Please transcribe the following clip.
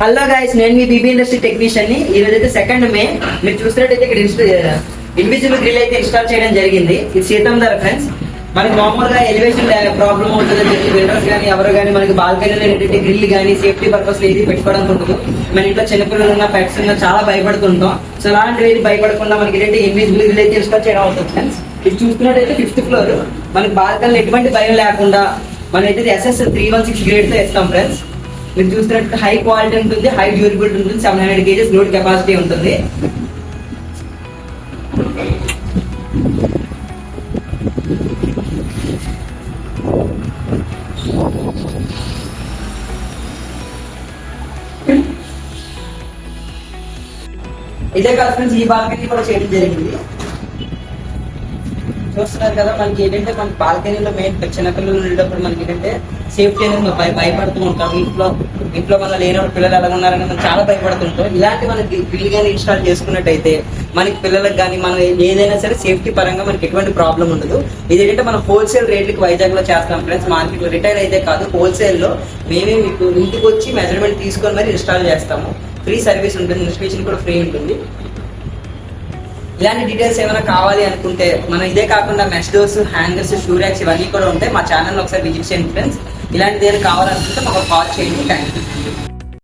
Hello guys, నేను మీ BB industry technician ని. ఈ రోజు అయితే 2 మే. మీరు చూసినట్టయితే ఇక్కడ ఇన్విజిబుల్ గ్రిల్ అయితే ఇన్స్టాల్ చేయడం జరిగింది. ఇది సీతం ధర ఫ్రెండ్స్. మనకి మామూలుగా ఎలివేషన్ ప్రాబ్లమ్ అవుతుందని చెప్పి బిల్డర్స్ కానీ ఎవరు కానీ మనకి బాల్కనీలో ఏంటంటే గ్రిల్ కానీ సేఫ్టీ పర్పస్ ఏది పెట్టుకోవడానికి ఉంటుంది. మన ఇంట్లో చిన్నపిల్లలు ఉన్న పెట్స్ ఉన్న చాలా భయపడుతుంటాం. సో అలాంటివి ఏది భయపడకుండా మనకి ఏంటంటే ఇన్విజిబుల్ గ్రిల్ అయితే ఇన్స్టాల్ చేయడం అవుతుంది ఫ్రెండ్స్. ఇది చూస్తున్నట్టయితే 5th ఫ్లోర్. మనకి బాల్కనీలో ఎటువంటి భయం లేకుండా మనైతే SS 316 గ్రేడ్ తో ఇస్తాం ఫ్రెండ్స్. మీరు చూసినట్టు హై క్వాలిటీ ఉంటుంది, హై డ్యూరబిలిటీ ఉంటుంది, 700 kgs లోడ్ కెపాసిటీ ఉంటుంది. ఇదే కాదు ఫ్రెండ్స్, ఈ బాల్కనీ కూడా చేయడం జరిగింది. చూస్తున్నారు కదా, మనకి ఏంటంటే మన బాల్కనీలో మెయిన్ చిన్నపిల్లలు ఉండేటప్పుడు మనకి ఏంటంటే సేఫ్టీ అనేది భయపడుతూ ఉంటాం. ఇంట్లో మన లేనప్పుడు పిల్లలు ఎలా ఉన్నారని మనం చాలా భయపడుతుంటాం. ఇలాంటి మనకి గ్రిల్ కానీ ఇన్స్టాల్ చేసుకున్నట్టయితే మనకి పిల్లలకు కానీ మనం ఏదైనా సరే సేఫ్టీ పరంగా మనకి ఎటువంటి ప్రాబ్లం ఉండదు. ఇది ఏంటంటే మనం హోల్సేల్ రేట్లకి వైజాగ్ లో చేస్తాం ఫ్రెండ్స్. మార్కెట్ లో రిటైల్ అయితే కాదు, హోల్సేల్ లో మేమే మీకు ఇంటికి వచ్చి మెజర్మెంట్ తీసుకొని మరి ఇన్స్టాల్ చేస్తాము. ఫ్రీ సర్వీస్ ఉంటుంది, ఇన్స్టలేషన్ కూడా ఫ్రీ ఉంటుంది. ఇలాంటి డీటెయిల్స్ ఏమైనా కావాలి అనుకుంటే మనం ఇదే కాకుండా mesh doors, hangers, shoe racks ఇవన్నీ కూడా ఉంటాయి. మా ఛానల్ ఒకసారి విజిట్ చేయండి ఫ్రెండ్స్. ఇలాంటిది ఏమైనా కావాలనుకుంటే మాకు కాల్ చేయండి. Thank you.